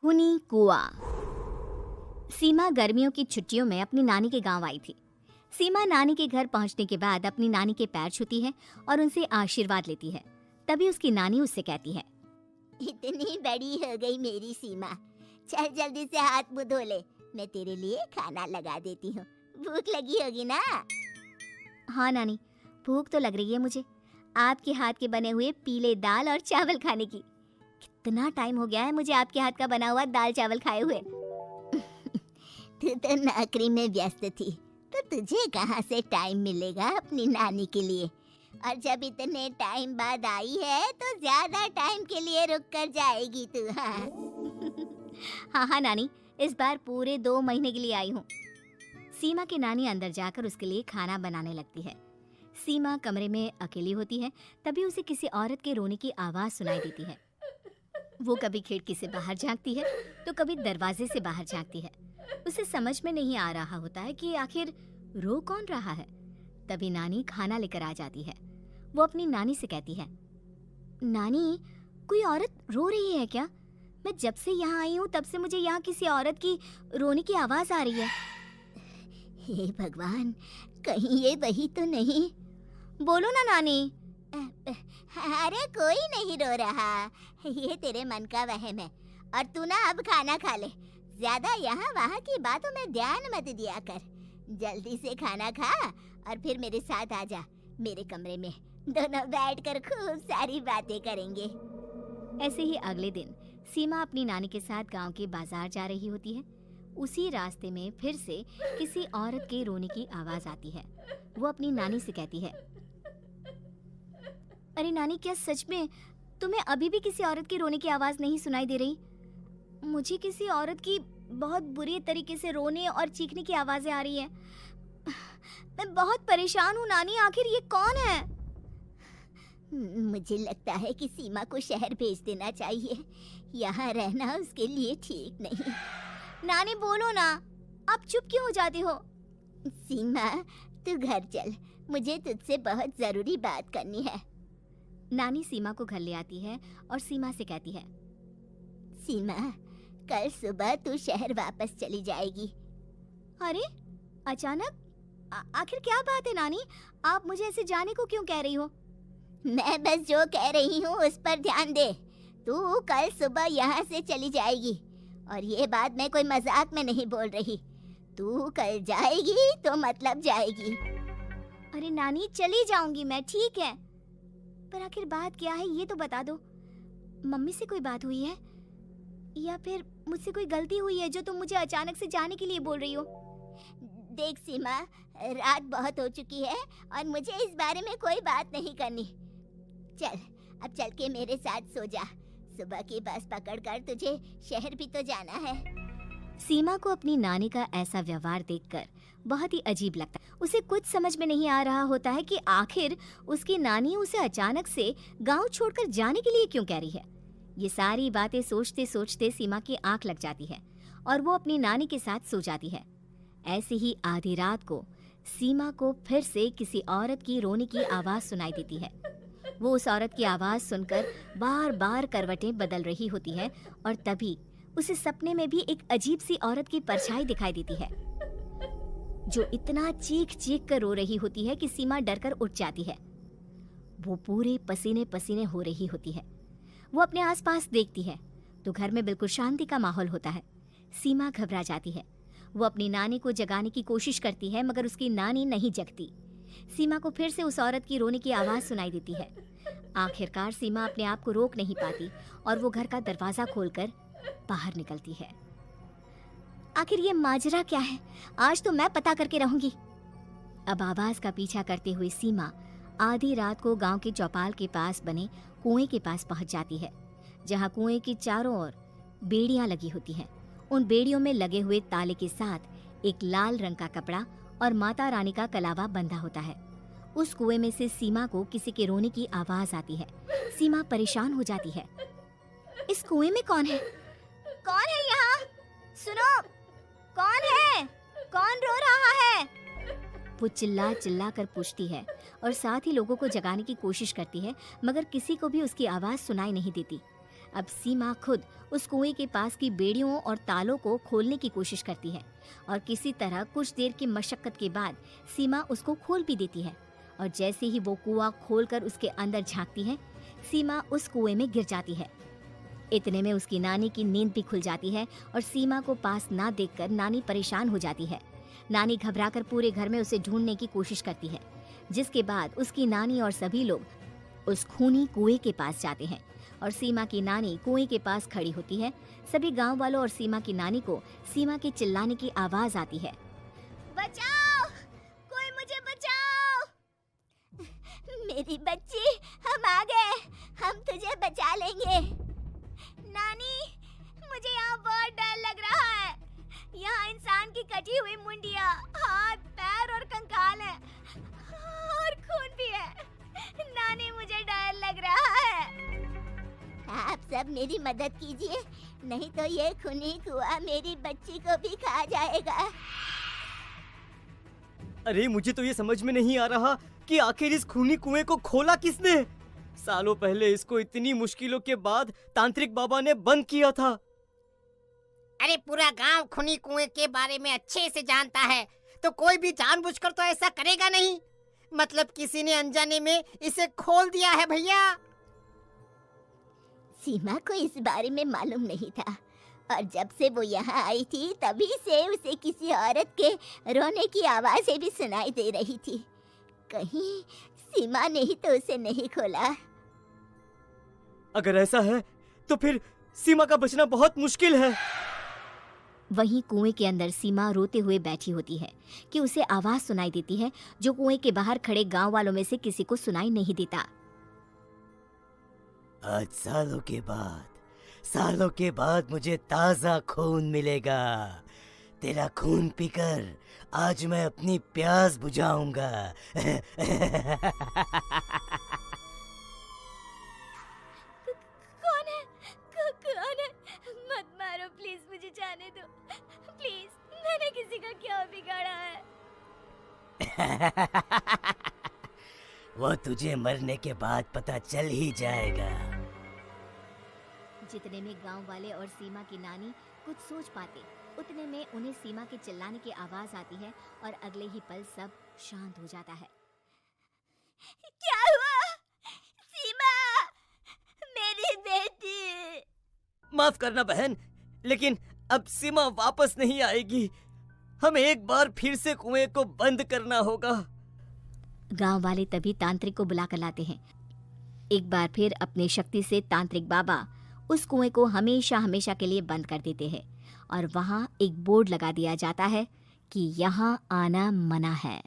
हुनी कुआ। सीमा गर्मियों की छुट्टियों में अपनी नानी के गांव आई थी। सीमा नानी के घर पहुंचने के बाद अपनी नानी के पैर छूती है और उनसे आशीर्वाद लेती है। तभी उसकी नानी उससे कहती है, इतनी बड़ी हो गई मेरी सीमा, चल जल्दी से हाथ मुंह धो ले, मैं तेरे लिए खाना लगा देती हूँ। भूख लगी होगी ना? हाँ नानी, भूख तो लग रही है मुझे, आपके हाथ के बने हुए पीले दाल और चावल खाने की। कितना टाइम हो गया है मुझे आपके हाथ का बना हुआ दाल चावल खाए हुए। तू तो नौकरी में व्यस्त थी, तो तुझे कहाँ से टाइम मिलेगा अपनी नानी के लिए? और जब इतने टाइम बाद आई है तो ज्यादा टाइम के लिए रुक कर जाएगी तू। हाँ हाँ नानी, इस बार पूरे 2 महीने के लिए आई हूँ। सीमा की नानी अंदर जाकर उसके लिए खाना बनाने लगती है। सीमा कमरे में अकेली होती है, तभी उसे किसी औरत के रोने की आवाज़ सुनाई देती है। वो कभी खिड़की से बाहर झांकती है तो कभी दरवाजे से बाहर झांकती है। उसे समझ में नहीं आ रहा होता है कि आखिर रो कौन रहा है। तभी नानी खाना लेकर आ जाती है। वो अपनी नानी से कहती है, नानी, कोई औरत रो रही है क्या? मैं जब से यहाँ आई हूँ तब से मुझे यहाँ किसी औरत की रोने की आवाज़ आ रही है। हे भगवान, कहीं ये वही तो नहीं? बोलो ना नानी। अरे कोई नहीं रो रहा, ये तेरे मन का वहम है। और तू ना अब खाना खा ले, ज्यादा यहाँ वहाँ की बातों में ध्यान मत दिया कर। जल्दी से खाना खा और फिर मेरे साथ आ जा मेरे कमरे में, दोनों बैठकर खूब सारी बातें करेंगे। ऐसे ही अगले दिन सीमा अपनी नानी के साथ गांव के बाजार जा रही होती है। उसी रास्ते में फिर से किसी औरत के रोने की आवाज आती है। वो अपनी नानी से कहती है, अरे नानी, क्या सच में तुम्हें अभी भी किसी औरत की रोने की आवाज नहीं सुनाई दे रही? मुझे किसी औरत की बहुत बुरी तरीके से रोने और चीखने की आवाजें आ रही हैं। मैं बहुत परेशान हूँ नानी, आखिर ये कौन है? मुझे लगता है कि सीमा को शहर भेज देना चाहिए, यहाँ रहना उसके लिए ठीक नहीं। नानी बोलो ना, आप चुप क्यों हो जाती हो? सीमा, तू घर चल, मुझे तुझसे बहुत जरूरी बात करनी है। नानी सीमा को घर ले आती है और सीमा से कहती है, सीमा, कल सुबह तू शहर वापस चली जाएगी। अरे अचानक? आखिर क्या बात है नानी, आप मुझे ऐसे जाने को क्यों कह रही हो? मैं बस जो कह रही हूँ उस पर ध्यान दे। तू कल सुबह यहाँ से चली जाएगी, और ये बात मैं कोई मजाक में नहीं बोल रही। तू कल जाएगी तो मतलब जाएगी। अरे नानी, चली जाऊंगी मैं, ठीक है, पर आखिर बात क्या है ये तो बता दो। मम्मी से कोई बात हुई है या फिर मुझसे कोई गलती हुई है जो तुम मुझे अचानक से जाने के लिए बोल रही हो? देख सीमा, रात बहुत हो चुकी है और मुझे इस बारे में कोई बात नहीं करनी। चल, अब चल के मेरे साथ सो जा, सुबह की बस पकड़कर तुझे शहर भी तो जाना है। सीमा को अपनी नानी का ऐसा व्यवहार देखकर बहुत ही अजीब लगता है। उसे कुछ समझ में नहीं आ रहा होता है कि आखिर उसकी नानी उसे अचानक से गांव छोड़कर जाने के लिए क्यों कह रही है। ये सारी बातें सोचते सोचते सीमा की आंख लग जाती है और वो अपनी नानी के साथ सो जाती है। ऐसे ही आधी रात को सीमा को फिर से किसी औरत की रोने की आवाज सुनाई देती है। वो उस औरत की आवाज सुनकर बार बार करवटें बदल रही होती है और तभी उसे सपने में भी एक अजीब सी औरत की परछाई दिखाई देती है, जो इतना चीख चीख कर रो रही होती है कि सीमा डरकर उठ जाती है। वो पूरे पसीने पसीने हो रही होती है। वो अपने आसपास देखती है तो घर में बिल्कुल शांति का माहौल होता है। सीमा घबरा जाती है। वो अपनी नानी को जगाने की कोशिश करती है मगर उसकी नानी नहीं जगती। सीमा को फिर से उस औरत की रोने की आवाज सुनाई देती है। आखिरकार सीमा अपने आप को रोक नहीं पाती और वो घर का दरवाजा खोलकर बाहर निकलती है। आखिर ये माजरा क्या है, आज तो मैं पता करके रहूंगी। अब आवाज का पीछा करते हुए सीमा आधी रात को गांव के चौपाल के पास बने कुएं के पास पहुंच जाती है, जहां कुएं की चारों ओर बेड़ियां लगी होती हैं। उन बेड़ियों में लगे हुए ताले के साथ एक लाल रंग का कपड़ा और माता रानी का कलावा बंधा होता है। उस कुएं में से सीमा को किसी के रोने की आवाज आती है। सीमा परेशान हो जाती है। इस कुएं में कौन है? कौन है यहाँ? सुनो, कौन है? कौन रो रहा है? वो चिल्ला चिल्ला कर पूछती है और साथ ही लोगों को जगाने की कोशिश करती है, मगर किसी को भी उसकी आवाज सुनाई नहीं देती। अब सीमा खुद उस कुएं के पास की बेड़ियों और तालों को खोलने की कोशिश करती है और किसी तरह कुछ देर की मशक्कत के बाद सीमा उसको खोल भी देती है। और जैसे ही वो कुआं खोलकर उसके अंदर झांकती है, सीमा उस कुएं में गिर जाती है। इतने में उसकी नानी की नींद भी खुल जाती है और सीमा को पास ना देखकर नानी परेशान हो जाती है। नानी घबराकर पूरे घर में उसे ढूंढने की कोशिश करती है, जिसके बाद उसकी नानी और सभी लोग उस खूनी कुएं के पास जाते हैं और सीमा की नानी कुएं के पास खड़ी होती है। सभी गांव वालों और सीमा की नानी को सीमा के चिल्लाने की आवाज आती है। बचाओ, कोई मुझे बचाओ। मेरी बच्ची, हम आ गए, हम तुझे बचा लेंगे। नानी, मुझे यहाँ बहुत डर लग रहा है। यहाँ इंसान की कटी हुई मुंडिया, हाथ, पैर और कंकाल है और खून भी है। नानी, मुझे डर लग रहा है। आप सब मेरी मदद कीजिए, नहीं तो ये खूनी कुआं मेरी बच्ची को भी खा जाएगा। अरे मुझे तो ये समझ में नहीं आ रहा कि आखिर इस खूनी कुएं को खोला किसने। सालों पहले इसको इतनी मुश्किलों के बाद तांत्रिक बाबा ने बंद किया था। अरे पूरा गांव खूनी कुएं के बारे में अच्छे से जानता है, तो कोई भी जानबूझकर तो ऐसा करेगा नहीं। मतलब किसी ने अनजाने में इसे खोल दिया है भैया। सीमा को इस बारे में मालूम नहीं था और जब से वो यहाँ आई थी तभी से उसे किसी औरत के रोने की आवाज़ें भी सुनाई दे रही थी। कहीं सीमा ने ही तो उसे नहीं खोला। अगर ऐसा है तो फिर सीमा का बचना बहुत मुश्किल है। वहीं कुएं के अंदर सीमा रोते हुए बैठी होती है कि उसे आवाज सुनाई देती है जो कुएं के बाहर खड़े गांव वालों में से किसी को सुनाई नहीं देता। आज सालों के बाद मुझे ताजा खून मिलेगा। तेरा खून पीकर आज मैं अपनी प्यास बुझाऊंगा। कौन है? कौन है? मत मारो प्लीज, मुझे जाने दो प्लीज। मैंने किसी का क्या बिगाड़ा है? वो तुझे मरने के बाद पता चल ही जाएगा। जितने में गांव वाले और सीमा की नानी कुछ सोच पाते, उतने में उन्हें सीमा के चिल्लाने की आवाज आती है और अगले ही पल सब शांत हो जाता है। क्या हुआ? सीमा, मेरी बेटी। माफ करना बहन, लेकिन अब सीमा वापस नहीं आएगी। हमें एक बार फिर से कुएं को बंद करना होगा। गांव वाले तभी तांत्रिक को बुलाकर लाते हैं। एक बार फिर अपनी शक्ति से तांत्रिक बाबा उस कुएं को हमेशा हमेशा के लिए बंद कर देते हैं और वहां एक बोर्ड लगा दिया जाता है कि यहाँ आना मना है।